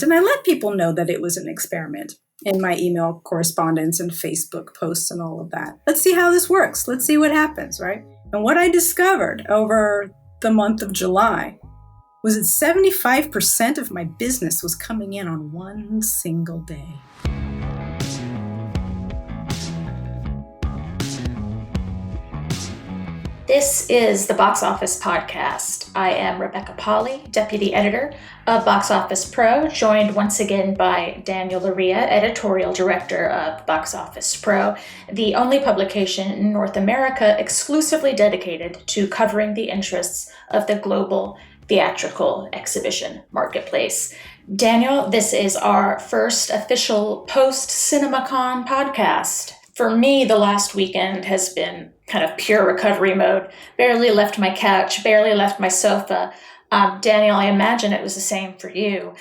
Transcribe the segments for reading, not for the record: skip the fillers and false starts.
And I let people know that it was an experiment in my email correspondence and Facebook posts and all of that. Let's see how this works. Let's see what happens, right? And what I discovered over the month of July was that 75% of my business was coming in on one single day. This is the Boxoffice Podcast. I am Rebecca Pahle, Deputy Editor of Boxoffice Pro, joined once again by Daniel Loria, Editorial Director of Boxoffice Pro, the only publication in North America exclusively dedicated to covering the interests of the global theatrical exhibition marketplace. Daniel, this is our first official post-CinemaCon podcast. For me, the last weekend has been kind of pure recovery mode. Barely left my couch, barely left my sofa. Daniel, I imagine it was the same for you.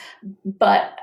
But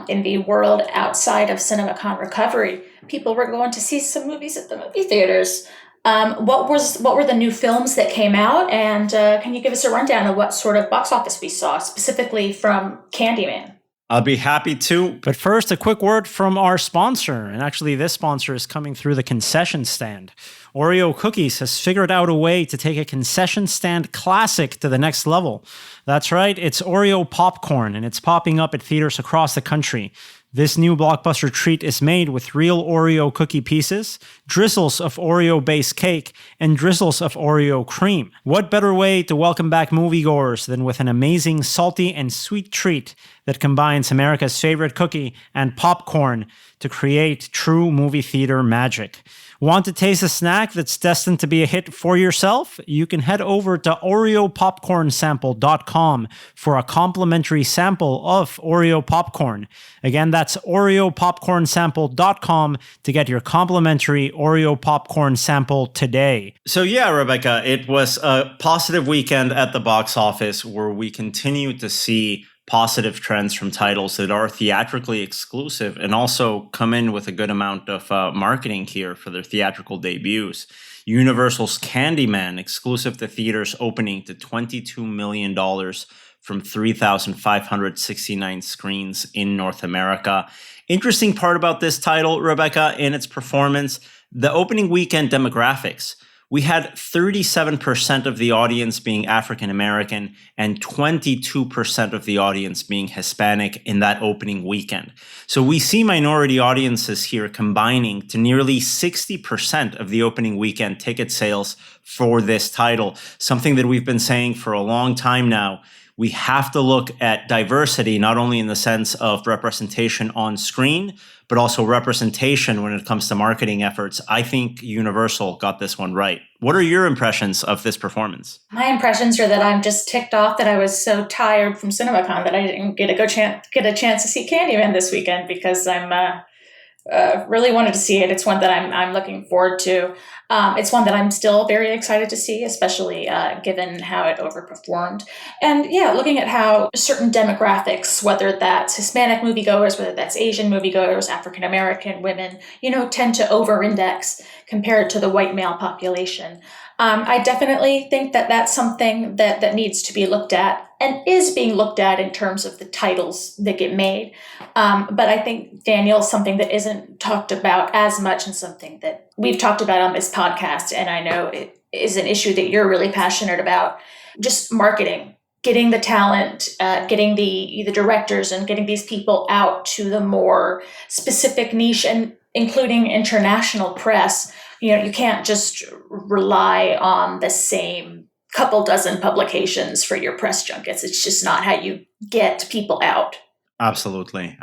in the world outside of CinemaCon recovery, people were going to see some movies at the movie theaters. What were the new films that came out? And can you give us a rundown of what sort of box office we saw, specifically from Candyman? I'll be happy to. But first, a quick word from our sponsor. And actually, this sponsor is coming through the concession stand. Oreo Cookies has figured out a way to take a concession stand classic to the next level. That's right, it's Oreo popcorn, and it's popping up at theaters across the country. This new blockbuster treat is made with real Oreo cookie pieces, drizzles of Oreo-based cake, and drizzles of Oreo cream. What better way to welcome back moviegoers than with an amazing salty and sweet treat that combines America's favorite cookie and popcorn to create true movie theater magic? Want to taste a snack that's destined to be a hit for yourself? You can head over to OreoPopcornSample.com for a complimentary sample of Oreo popcorn. Again, that's OreoPopcornSample.com to get your complimentary Oreo popcorn sample today. So yeah, Rebecca, it was a positive weekend at the box office where we continue to see positive trends from titles that are theatrically exclusive and also come in with a good amount of marketing here for their theatrical debuts. Universal's Candyman, exclusive to theaters, opening to $22 million from 3,569 screens in North America. Interesting part about this title, Rebecca, in its performance, the opening weekend demographics. We had 37% of the audience being African American and 22% of the audience being Hispanic in that opening weekend. So we see minority audiences here combining to nearly 60% of the opening weekend ticket sales for this title, something that we've been saying for a long time now. We have to look at diversity, not only in the sense of representation on screen, but also representation when it comes to marketing efforts. I think Universal got this one right. What are your impressions of this performance? My impressions are that I'm just ticked off that I was so tired from CinemaCon that I didn't get a chance to see Candyman this weekend, because I'm really wanted to see it. It's one that I'm looking forward to. It's one that I'm still very excited to see, especially given how it overperformed. And yeah, looking at how certain demographics, whether that's Hispanic moviegoers, whether that's Asian moviegoers, African American women, tend to over-index compared to the white male population. I definitely think that that's something that needs to be looked at and is being looked at in terms of the titles that get made. But I think, Daniel, something that isn't talked about as much and something that we've talked about on this podcast, and I know it is an issue that you're really passionate about, just marketing, getting the talent, getting the directors and getting these people out to the more specific niche and including international press. You can't just rely on the same couple dozen publications for your press junkets. It's just not how you get people out. Absolutely.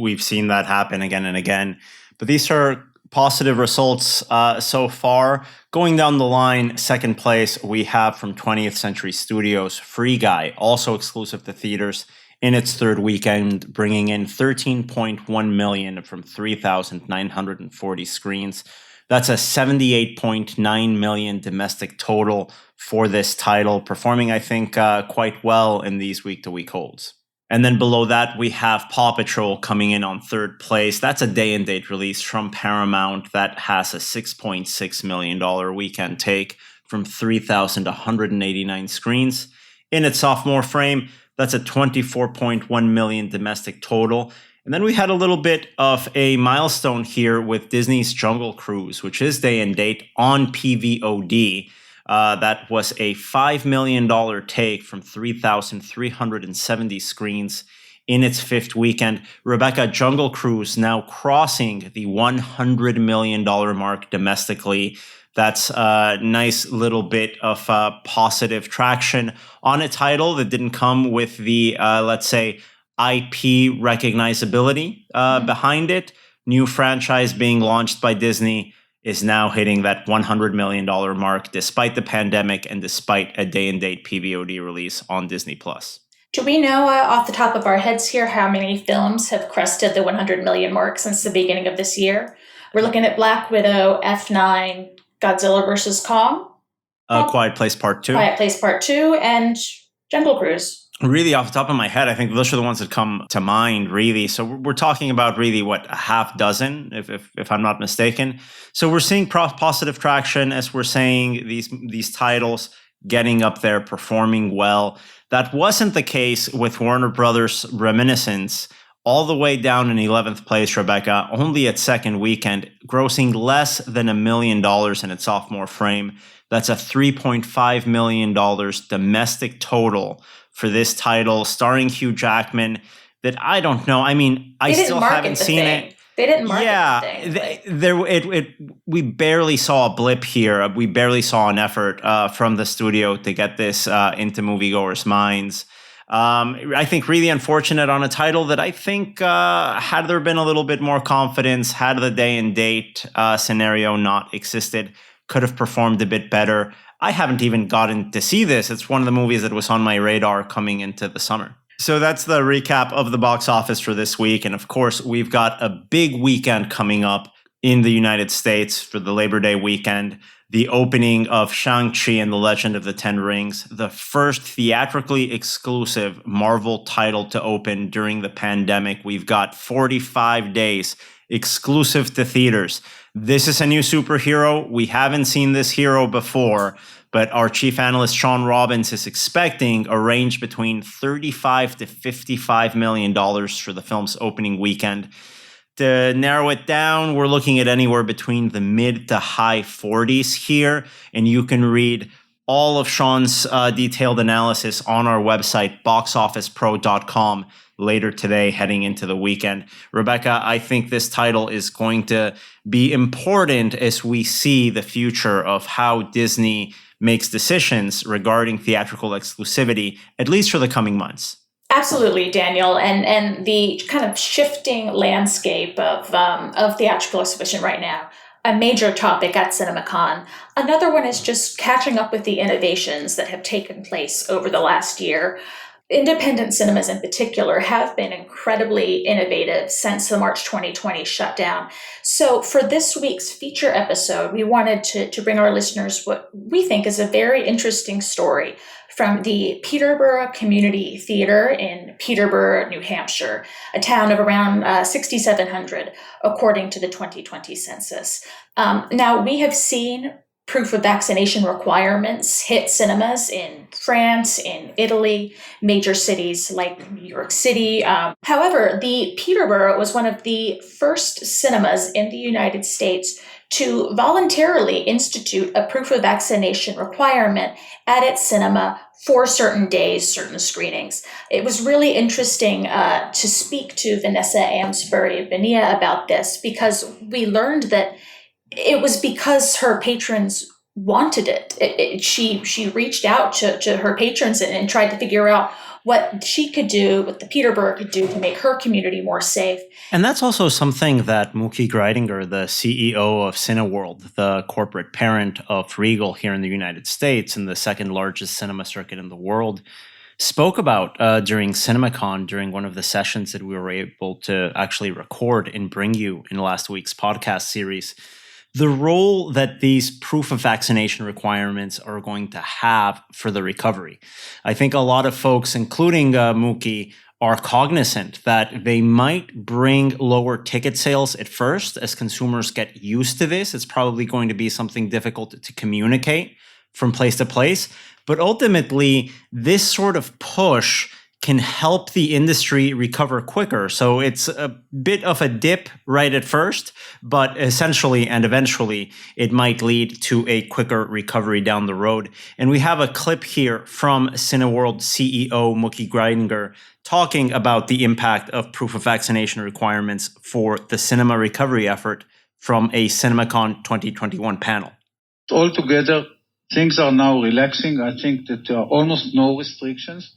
We've seen that happen again and again. But these are positive results so far. Going down the line, second place, we have from 20th Century Studios, Free Guy, also exclusive to theaters in its third weekend, bringing in $13.1 million from 3,940 screens. That's a $78.9 million domestic total for this title, performing, I think, quite well in these week-to-week holds. And then below that, we have Paw Patrol coming in on third place. That's a day-and-date release from Paramount that has a $6.6 million weekend take from 3,189 screens. In its sophomore frame, That's a 24.1 million domestic total. And then we had a little bit of a milestone here with Disney's Jungle Cruise, which is day and date on PVOD. That was a $5 million take from 3,370 screens in its fifth weekend. Rebecca, Jungle Cruise now crossing the $100 million mark domestically. That's a nice little bit of positive traction on a title that didn't come with the, let's say, IP recognizability behind it. New franchise being launched by Disney is now hitting that $100 million mark despite the pandemic and despite a day-and-date PVOD release on Disney+. Do we know off the top of our heads here how many films have crested the 100 million mark since the beginning of this year? We're looking at Black Widow, F9, Godzilla vs. Kong. Quiet Place Part 2. Quiet Place Part 2 and Jungle Cruise. Really, off the top of my head, I think those are the ones that come to mind, really. So we're talking about really, a half dozen, if I'm not mistaken. So we're seeing positive traction, as we're saying, these titles getting up there, performing well. That wasn't the case with Warner Brothers' Reminiscence, all the way down in 11th place, Rebecca, only its second weekend, grossing less than $1 million in its sophomore frame. That's a $3.5 million domestic total for this title, starring Hugh Jackman, that I don't know. I mean, I still haven't seen it. They didn't market the thing. We barely saw a blip here. We barely saw an effort from the studio to get this into moviegoers' minds. I think really unfortunate on a title that I think had there been a little bit more confidence, had the day and date scenario not existed, could have performed a bit better. I haven't even gotten to see this. It's one of the movies that was on my radar coming into the summer. So that's the recap of the box office for this week. And of course, we've got a big weekend coming up in the United States for the Labor Day weekend. The opening of Shang-Chi and the Legend of the Ten Rings, the first theatrically exclusive Marvel title to open during the pandemic. We've got 45 days exclusive to theaters. This is a new superhero. We haven't seen this hero before, but our chief analyst, Sean Robbins, is expecting a range between $35 to $55 million for the film's opening weekend. To narrow it down, we're looking at anywhere between the mid to high 40s here, and you can read all of Sean's detailed analysis on our website, boxofficepro.com, later today, heading into the weekend. Rebecca, I think this title is going to be important as we see the future of how Disney makes decisions regarding theatrical exclusivity, at least for the coming months. Absolutely, Daniel, and the kind of shifting landscape of theatrical exhibition right now. A major topic at CinemaCon. Another one is just catching up with the innovations that have taken place over the last year. Independent cinemas in particular have been incredibly innovative since the March 2020 shutdown. So for this week's feature episode, we wanted to bring our listeners what we think is a very interesting story from the Peterborough Community Theatre in Peterborough, New Hampshire, a town of around 6,700, according to the 2020 census. Now, we have seen proof of vaccination requirements hit cinemas in France, in Italy, major cities like New York City. However, the Peterborough was one of the first cinemas in the United States to voluntarily institute a proof of vaccination requirement at its cinema for certain days, certain screenings. It was really interesting to speak to Vanessa Amsbury-Bonilla about this, because we learned that it was because her patrons wanted it. She reached out to her patrons and tried to figure out what she could do, what the Peterborough could do to make her community more safe. And that's also something that Mookie Greidinger, the CEO of Cineworld, the corporate parent of Regal here in the United States and the second largest cinema circuit in the world, spoke about during CinemaCon, during one of the sessions that we were able to actually record and bring you in last week's podcast series. The role that these proof of vaccination requirements are going to have for the recovery. I think a lot of folks, including Mookie, are cognizant that they might bring lower ticket sales at first as consumers get used to this. It's probably going to be something difficult to communicate from place to place. But ultimately, this sort of push can help the industry recover quicker. So it's a bit of a dip right at first, but essentially and eventually it might lead to a quicker recovery down the road. And we have a clip here from Cineworld CEO Mookie Greidinger talking about the impact of proof of vaccination requirements for the cinema recovery effort from a CinemaCon 2021 panel. Altogether, things are now relaxing. I think that there are almost no restrictions.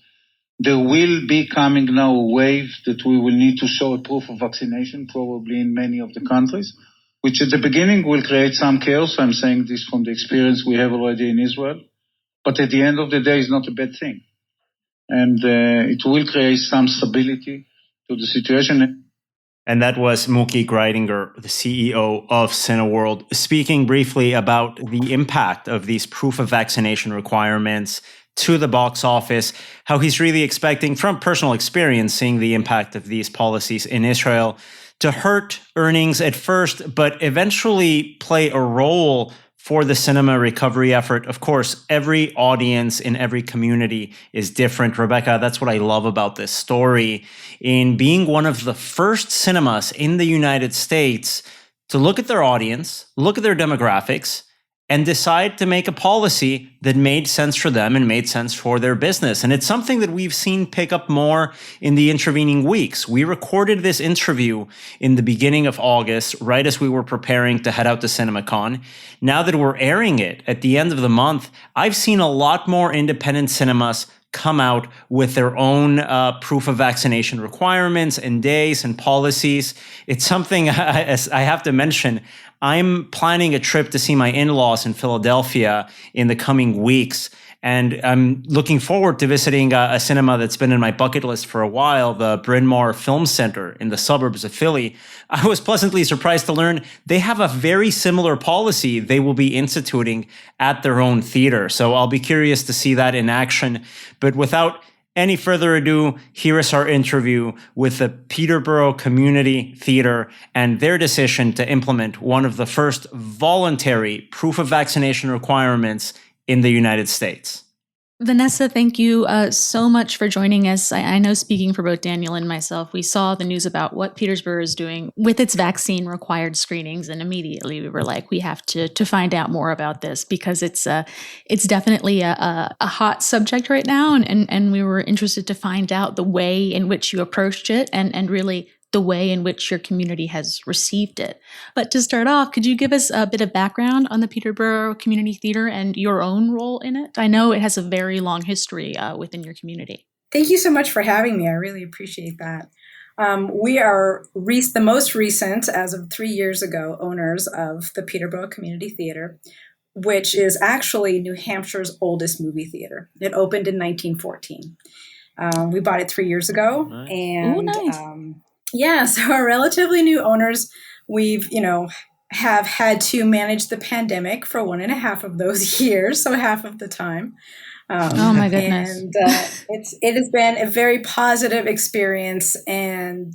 There will be coming now a wave that we will need to show a proof of vaccination, probably in many of the countries, which at the beginning will create some chaos. I'm saying this from the experience we have already in Israel. But at the end of the day, it's not a bad thing. And it will create some stability to the situation. And that was Mookie Greidinger, the CEO of Cineworld, speaking briefly about the impact of these proof of vaccination requirements to the box office, how he's really expecting, from personal experience, seeing the impact of these policies in Israel to hurt earnings at first, but eventually play a role for the cinema recovery effort. Of course, every audience in every community is different. Rebecca, that's what I love about this story. In being one of the first cinemas in the United States to look at their audience, look at their demographics, and decide to make a policy that made sense for them and made sense for their business. And it's something that we've seen pick up more in the intervening weeks. We recorded this interview in the beginning of August, right as we were preparing to head out to CinemaCon. Now that we're airing it at the end of the month, I've seen a lot more independent cinemas come out with their own proof of vaccination requirements and days and policies. It's something I have to mention. I'm planning a trip to see my in-laws in Philadelphia in the coming weeks, and I'm looking forward to visiting a cinema that's been in my bucket list for a while, the Bryn Mawr Film Center in the suburbs of Philly. I was pleasantly surprised to learn they have a very similar policy they will be instituting at their own theater. So I'll be curious to see that in action. But without any further ado, here is our interview with the Peterborough Community Theatre and their decision to implement one of the first voluntary proof of vaccination requirements in the United States. Vanessa, thank you so much for joining us. I know, speaking for both Daniel and myself, we saw the news about what Peterborough is doing with its vaccine-required screenings, and immediately we were like, we have to find out more about this, because it's definitely a hot subject right now, and we were interested to find out the way in which you approached it, and really the way in which your community has received it. But to start off, could you give us a bit of background on the Peterborough Community Theatre and your own role in it? I know it has a very long history within your community. Thank you so much for having me. I really appreciate that. We are the most recent, as of 3 years ago, owners of the Peterborough Community Theatre, which is actually New Hampshire's oldest movie theater. It opened in 1914. We bought it 3 years ago. Nice. And Ooh, nice. Yeah, so we're relatively new owners. We've, have had to manage the pandemic for 1.5 of those years, so half of the time. Oh my goodness! And it has been a very positive experience, and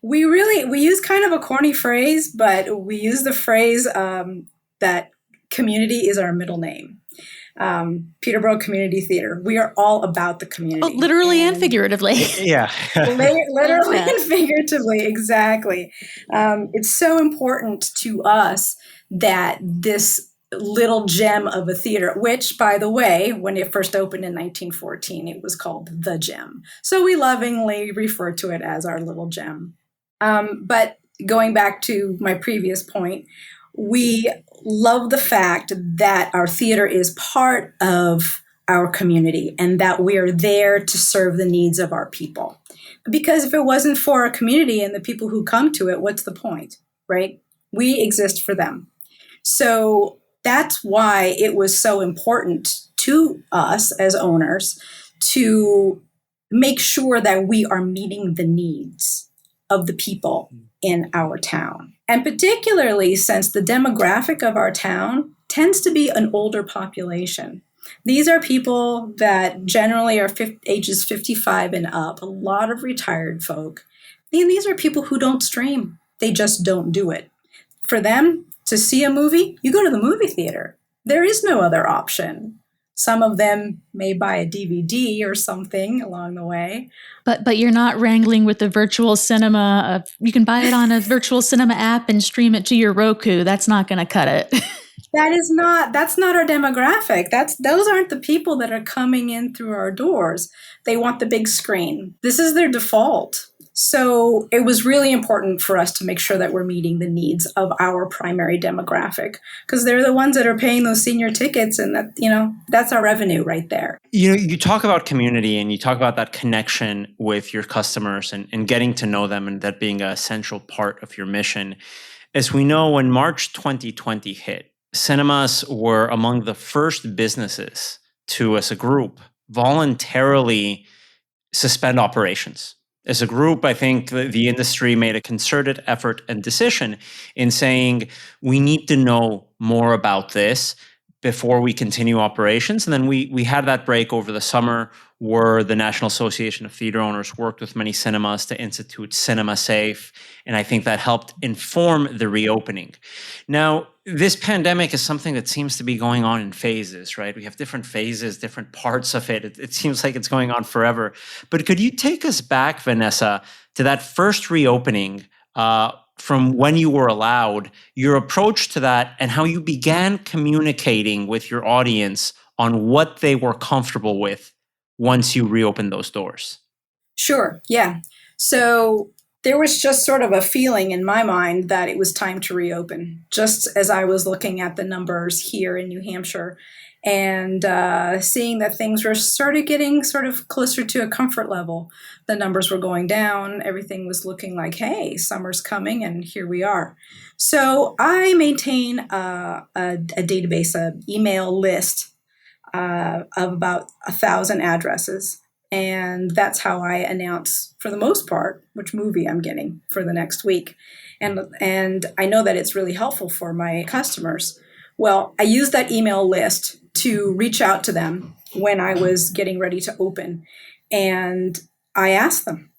we use kind of a corny phrase, but we use the phrase that community is our middle name. Peterborough Community Theatre. We are all about the community. Oh, literally and figuratively. Yeah. Literally and figuratively, exactly. It's so important to us that this little gem of a theater, which, by the way, when it first opened in 1914, it was called The Gem. So we lovingly refer to it as our little gem. But going back to my previous point, we love the fact that our theater is part of our community and that we are there to serve the needs of our people. Because if it wasn't for our community and the people who come to it, what's the point, right? We exist for them. So that's why it was so important to us as owners to make sure that we are meeting the needs of the people in our town. And particularly since the demographic of our town tends to be an older population. These are people that generally are ages 55 and up, a lot of retired folk. And these are people who don't stream. They just don't do it. For them to see a movie, you go to the movie theater. There is no other option. Some of them may buy a DVD or something along the way. But you're not wrangling with the virtual cinema. You can buy it on a virtual cinema app and stream it to your Roku. That's not going to cut it. That's not our demographic. Those aren't the people that are coming in through our doors. They want the big screen. This is their default. So it was really important for us to make sure that we're meeting the needs of our primary demographic, because they're the ones that are paying those senior tickets, and that's our revenue right there. You talk about community and you talk about that connection with your customers and getting to know them, and that being a central part of your mission. As we know, when March 2020 hit, cinemas were among the first businesses to, as a group, voluntarily suspend operations. As a group, I think the industry made a concerted effort and decision in saying, we need to know more about this before we continue operations. And then we had that break over the summer where the National Association of Theatre Owners worked with many cinemas to institute Cinema Safe. And I think that helped inform the reopening. Now, this pandemic is something that seems to be going on in phases, right? We have different phases, different parts of it. It seems like it's going on forever. But could you take us back, Vanessa, to that first reopening from when you were allowed, your approach to that, and how you began communicating with your audience on what they were comfortable with once you reopened those doors? Sure, yeah. So there was just sort of a feeling in my mind that it was time to reopen, just as I was looking at the numbers here in New Hampshire and seeing that things were getting closer to a comfort level. The numbers were going down. Everything was looking like, hey, summer's coming, and here we are. So I maintain a database, an email list of about 1,000 addresses. And that's how I announce, for the most part, which movie I'm getting for the next week. And I know that it's really helpful for my customers. Well, I use that email list to reach out to them when I was getting ready to open. And I asked them,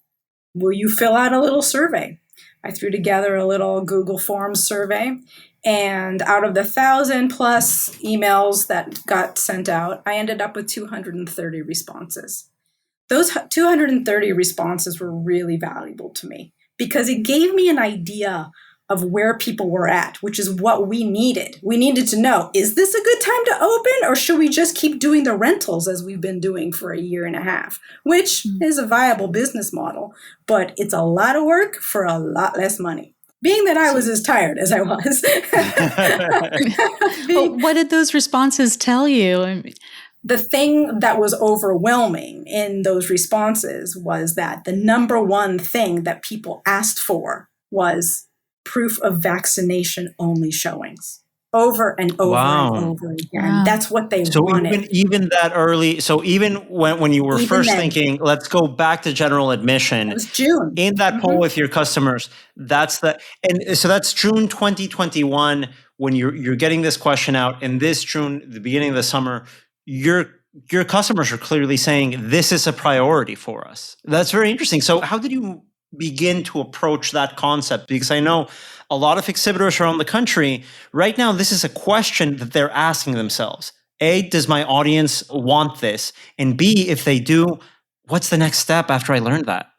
will you fill out a little survey? I threw together a little Google Forms survey. And out of the 1,000 plus emails that got sent out, I ended up with 230 responses. Those 230 responses were really valuable to me because it gave me an idea of where people were at, which is what we needed. We needed to know, is this a good time to open, or should we just keep doing the rentals as we've been doing for a year and a half, which is a viable business model, but it's a lot of work for a lot less money. Being that I was as tired as I was. Well, what did those responses tell you? The thing that was overwhelming in those responses was that the number one thing that people asked for was proof of vaccination-only showings over and over and over again. Wow. That's what they wanted. Even that early, so even when you were first thinking, let's go back to general admission. It was June. In that poll with your customers, so that's June 2021 when you're getting this question out. And this June, the beginning of the summer, your customers are clearly saying this is a priority for us. That's very interesting. So how did you begin to approach that concept? Because I know a lot of exhibitors around the country right now, this is a question that they're asking themselves. A, does my audience want this? And B, if they do, what's the next step after I learned that?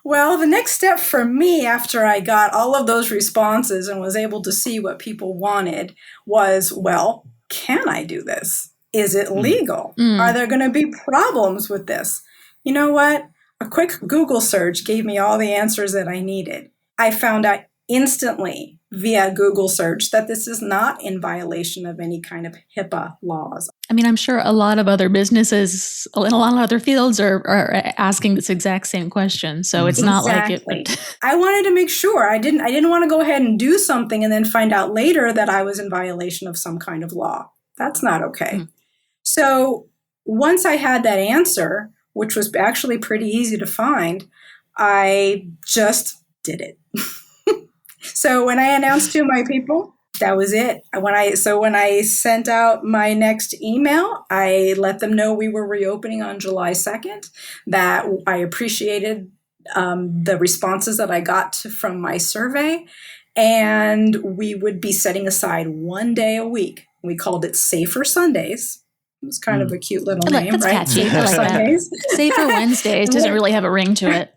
Well, the next step for me after I got all of those responses and was able to see what people wanted was, well, can I do this? Is it legal? Are there going to be problems with this? You know what? A quick Google search gave me all the answers that I needed. I found out instantly via Google search that this is not in violation of any kind of HIPAA laws. I mean, I'm sure a lot of other businesses in a lot of other fields are asking this exact same question. So it's not like it. I wanted to make sure. I didn't want to go ahead and do something and then find out later that I was in violation of some kind of law. That's not okay. So once I had that answer, which was actually pretty easy to find, I just did it. So when I announced to my people, that was it. When I sent out my next email, I let them know we were reopening on July 2nd, that I appreciated the responses that I got from my survey, and we would be setting aside one day a week. We called it Safer Sundays. was kind of a cute little That's name, right? catchy. I like Sundays. that. Safer Wednesdays doesn't really have a ring to it.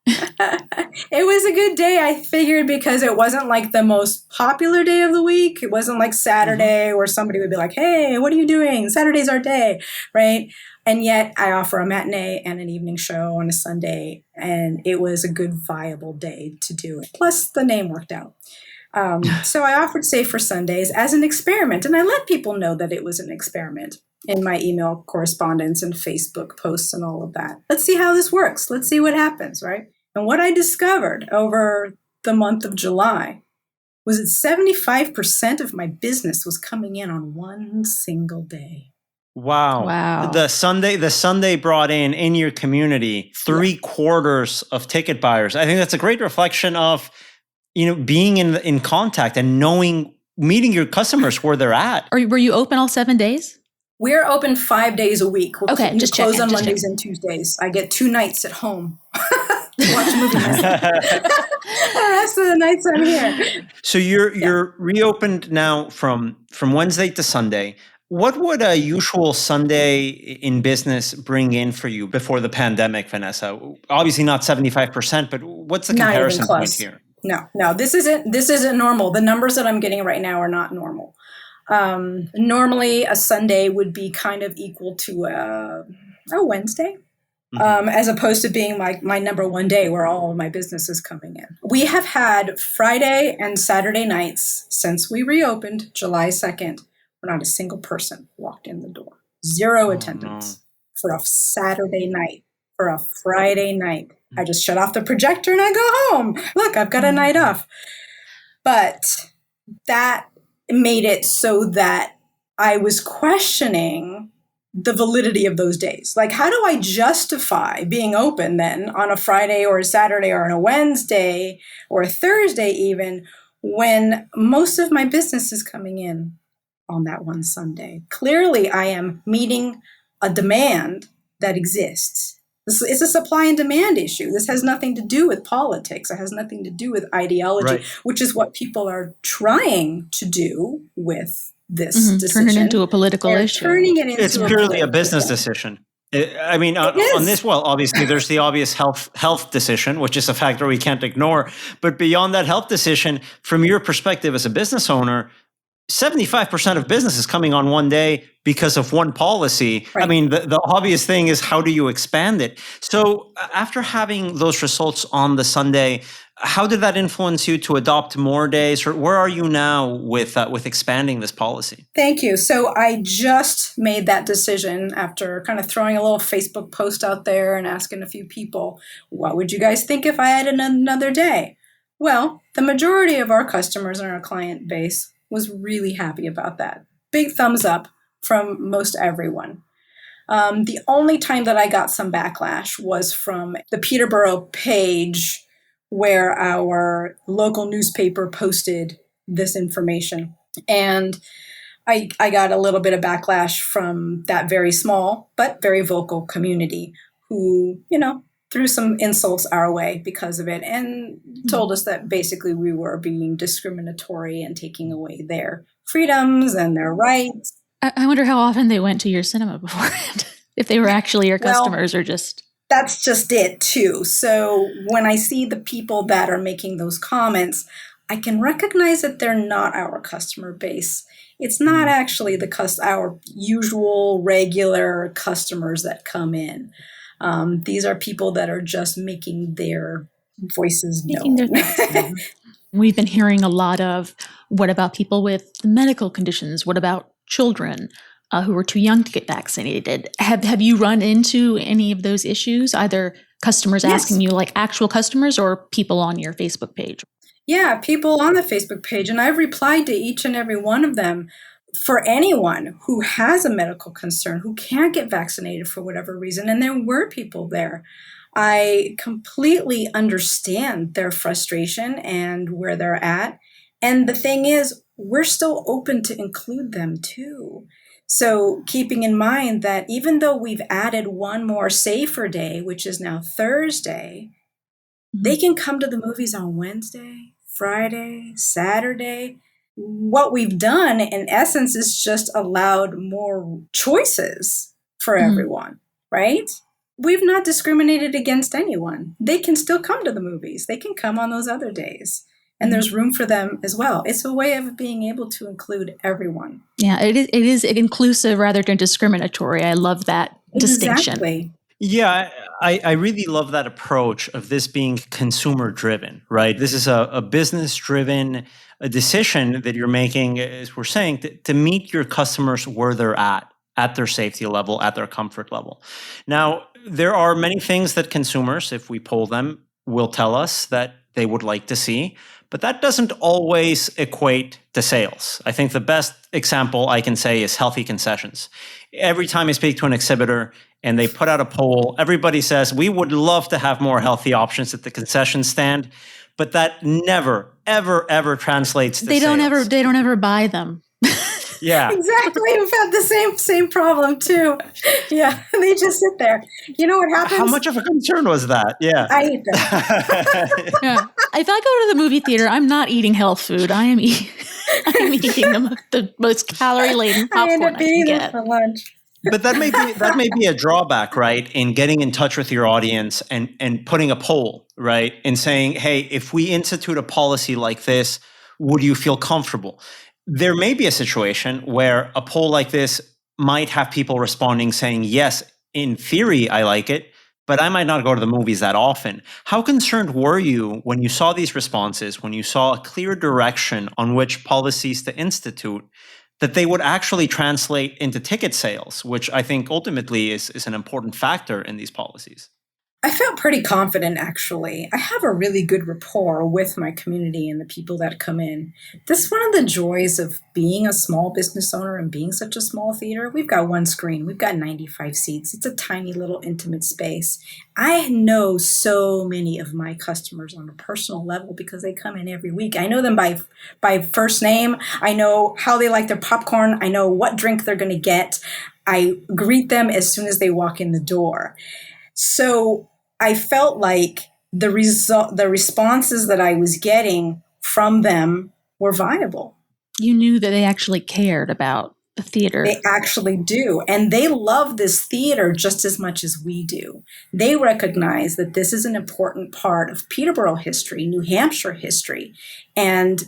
It was a good day, I figured, because it wasn't like the most popular day of the week. It wasn't like Saturday where somebody would be like, hey, what are you doing? Saturday's our day, right? And yet I offer a matinee and an evening show on a Sunday, and it was a good, viable day to do it. Plus, the name worked out. So I offered Safer Sundays as an experiment, and I let people know that it was an experiment in my email correspondence and Facebook posts and all of that. Let's see how this works. Let's see what happens, right? And what I discovered over the month of July was that 75% of my business was coming in on one single day. Wow. The Sunday brought in your community 3/4 of ticket buyers. I think that's a great reflection of, being in contact and meeting your customers where they're at. Were you open all 7 days? We're open 5 days a week. We close on Mondays and Tuesdays. I get 2 nights at home. Watch movies. The rest of the nights I'm here. So you're reopened now from Wednesday to Sunday. What would a usual Sunday in business bring in for you before the pandemic, Vanessa? Obviously not 75%, but what's the comparison point here? No, this isn't normal. The numbers that I'm getting right now are not normal. Normally a Sunday would be kind of equal to a Wednesday. As opposed to being my number one day where all of my business is coming in. We have had Friday and Saturday nights since we reopened July 2nd, where not a single person walked in the door. Zero attendance for a Saturday night, for a Friday night. I just shut off the projector and I go home. Look, I've got a night off. But that made it so that I was questioning the validity of those days. Like, how do I justify being open then on a Friday or a Saturday or on a Wednesday or a Thursday even, when most of my business is coming in on that one Sunday? Clearly, I am meeting a demand that exists. It's a supply and demand issue. This has nothing to do with politics. It has nothing to do with ideology, which is what people are trying to do with this decision. Turn it into a political issue. It's purely a business decision. I mean, on this, obviously there's the obvious health decision, which is a factor we can't ignore. But beyond that health decision, from your perspective as a business owner, 75% of business is coming on one day because of one policy. Right. I mean, the obvious thing is, how do you expand it? So after having those results on the Sunday, how did that influence you to adopt more days, or where are you now with expanding this policy? Thank you. So I just made that decision after kind of throwing a little Facebook post out there and asking a few people, what would you guys think if I had another day? Well, the majority of our customers and our client base was really happy about that. Big thumbs up from most everyone. The only time that I got some backlash was from the Peterborough page, where our local newspaper posted this information. And I got a little bit of backlash from that very small but very vocal community who, threw some insults our way because of it and told us that basically we were being discriminatory and taking away their freedoms and their rights. I wonder how often they went to your cinema beforehand, if they were actually your customers or just... That's just it too. So when I see the people that are making those comments, I can recognize that they're not our customer base. It's not actually our usual regular customers that come in. These are people that are just making their voices known. We've been hearing a lot of, what about people with medical conditions? What about children who are too young to get vaccinated? Have you run into any of those issues, either customers asking you, like actual customers, or people on your Facebook page? Yeah, people on the Facebook page. And I've replied to each and every one of them. For anyone who has a medical concern, who can't get vaccinated for whatever reason, and there were people there, I completely understand their frustration and where they're at. And the thing is, we're still open to include them too. So keeping in mind that even though we've added one more safer day, which is now Thursday, they can come to the movies on Wednesday, Friday, Saturday. what we've done, in essence, is just allowed more choices for everyone, right? We've not discriminated against anyone. They can still come to the movies. They can come on those other days. And there's room for them as well. It's a way of being able to include everyone. Yeah, it is inclusive rather than discriminatory. I love that distinction. Exactly. Yeah, I really love that approach of this being consumer driven, right? This is a business driven decision that you're making, as we're saying, to meet your customers where they're at their safety level, at their comfort level. Now, there are many things that consumers, if we poll them, will tell us that they would like to see, but that doesn't always equate to sales. I think the best example I can say is healthy concessions. Every time I speak to an exhibitor and they put out a poll, everybody says, we would love to have more healthy options at the concession stand, but that never, ever, ever translates to sales. They don't ever buy them. Yeah. Exactly. We've had the same problem too. Yeah. They just sit there. You know what happens? How much of a concern was that? Yeah. I eat them. Yeah. If I go to the movie theater, I'm not eating health food. I'm eating the most calorie-laden popcorn I end up eating can this get. for lunch. But that may be a drawback, right? In getting in touch with your audience and putting a poll, right? And saying, hey, if we institute a policy like this, would you feel comfortable? There may be a situation where a poll like this might have people responding saying, yes, in theory, I like it, but I might not go to the movies that often. How concerned were you when you saw these responses, when you saw a clear direction on which policies to institute, that they would actually translate into ticket sales, which I think ultimately is an important factor in these policies? I felt pretty confident, actually. I have a really good rapport with my community and the people that come in. This is one of the joys of being a small business owner and being such a small theater. We've got one screen. We've got 95 seats. It's a tiny little intimate space. I know so many of my customers on a personal level because they come in every week. I know them by first name. I know how they like their popcorn. I know what drink they're going to get. I greet them as soon as they walk in the door. So I felt like the responses that I was getting from them were viable. You knew that they actually cared about the theater. They actually do. And they love this theater just as much as we do. They recognize that this is an important part of Peterborough history, New Hampshire history. And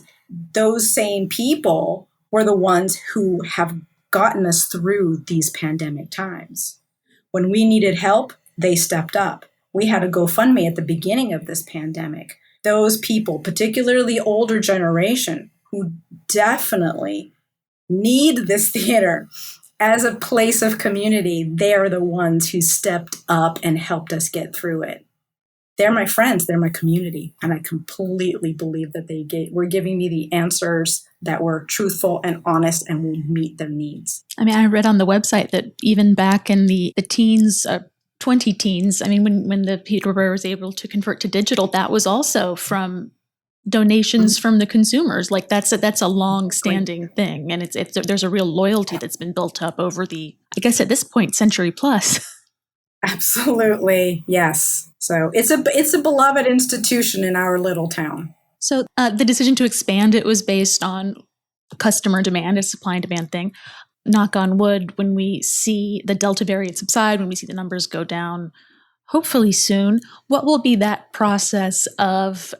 those same people were the ones who have gotten us through these pandemic times. When we needed help, they stepped up. We had a GoFundMe at the beginning of this pandemic. Those people, particularly older generation, who definitely need this theater as a place of community, they're the ones who stepped up and helped us get through it. They're my friends, they're my community, and I completely believe that were giving me the answers that were truthful and honest and would meet their needs. I mean, I read on the website that even back in the teens, 20 teens, I mean, when the Peterborough was able to convert to digital, that was also from donations from the consumers. Like that's a long-standing thing, and there's a real loyalty that's been built up over the, I guess at this point, century plus. Absolutely, yes. So it's a beloved institution in our little town. So the decision to expand it was based on customer demand, a supply and demand thing. Knock on wood, when we see the Delta variant subside, when we see the numbers go down, hopefully soon, what will be that process of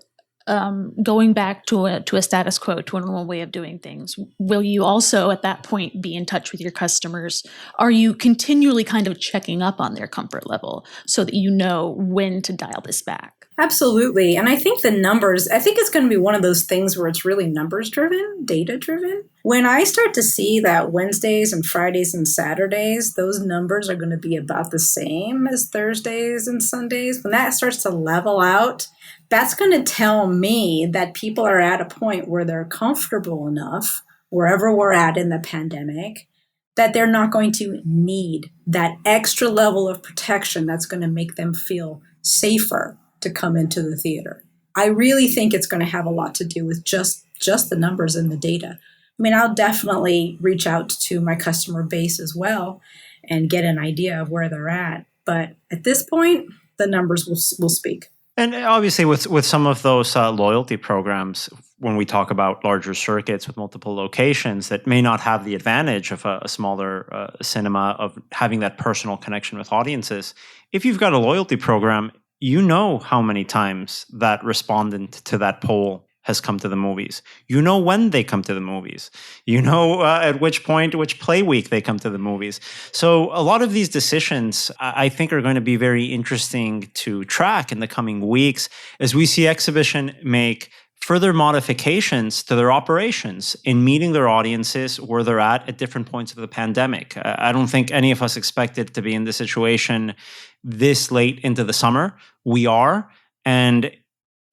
going back to a status quo, to a normal way of doing things? Will you also at that point be in touch with your customers? Are you continually kind of checking up on their comfort level so that you know when to dial this back? Absolutely. And I think it's going to be one of those things where it's really numbers driven, data driven. When I start to see that Wednesdays and Fridays and Saturdays, those numbers are going to be about the same as Thursdays and Sundays, when that starts to level out, that's going to tell me that people are at a point where they're comfortable enough, wherever we're at in the pandemic, that they're not going to need that extra level of protection that's going to make them feel safer to come into the theater. I really think it's going to have a lot to do with just the numbers and the data. I mean, I'll definitely reach out to my customer base as well and get an idea of where they're at. But at this point, the numbers will speak. And obviously with some of those loyalty programs, when we talk about larger circuits with multiple locations that may not have the advantage of a smaller cinema of having that personal connection with audiences. If you've got a loyalty program, you know how many times that respondent to that poll has come to the movies. You know when they come to the movies. You know at which point, which play week they come to the movies. So a lot of these decisions, I think, are going to be very interesting to track in the coming weeks as we see exhibition make further modifications to their operations in meeting their audiences where they're at different points of the pandemic. I don't think any of us expected to be in this situation this late into the summer. We are. And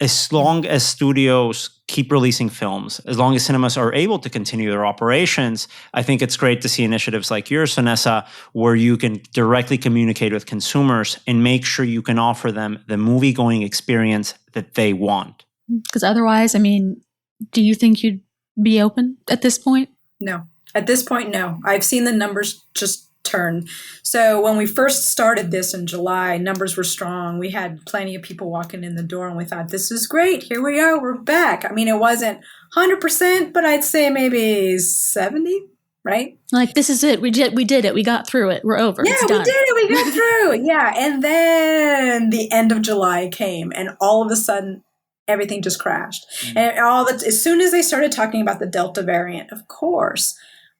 as long as studios keep releasing films, as long as cinemas are able to continue their operations, I think it's great to see initiatives like yours, Vanessa, where you can directly communicate with consumers and make sure you can offer them the movie-going experience that they want. Because otherwise, I mean, do you think you'd be open at this point? No. At this point, no. I've seen the numbers just turn. So when we first started this in July, numbers were strong. We had plenty of people walking in the door and we thought, this is great. Here we are. We're back. I mean, it wasn't 100%, but I'd say maybe 70, right? Like, this is it. We did it. We got through it. We're over. Yeah, it's done. We did it. We got through. Yeah. And then the end of July came and all of a sudden everything just crashed. Mm-hmm. And as soon as they started talking about the Delta variant, of course,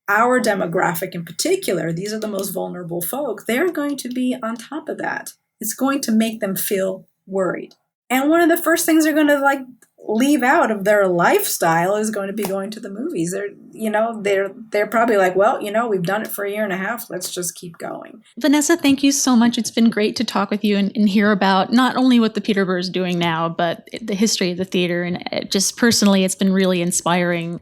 our demographic in particular, these are the most vulnerable folk, they're going to be on top of that. It's going to make them feel worried. And one of the first things they're going to leave out of their lifestyle is going to be going to the movies. They're probably like, well, we've done it for a year and a half. Let's just keep going. Vanessa, thank you so much. It's been great to talk with you and hear about not only what the Peterborough is doing now, but the history of the theater. And just personally, it's been really inspiring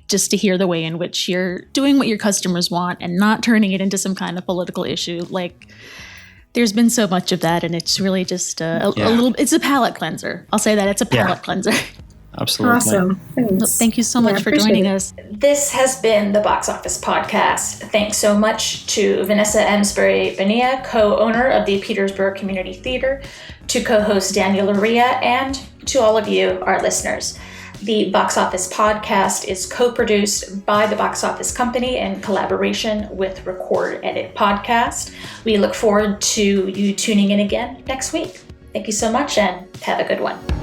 just to hear the way in which you're doing what your customers want and not turning it into some kind of political issue. Like, there's been so much of that, and it's really just a little, it's a palate cleanser. I'll say that, it's a palate cleanser. Absolutely. Awesome. Thanks. Thank you so much for joining us. This has been the Box Office Podcast. Thanks so much to Vanessa Amsbury-Bonilla, co-owner of the Peterborough Community Theatre, to co-host Daniel Loria, and to all of you, our listeners. The Box Office Podcast is co-produced by the Box Office Company in collaboration with Record Edit Podcast. We look forward to you tuning in again next week. Thank you so much and have a good one.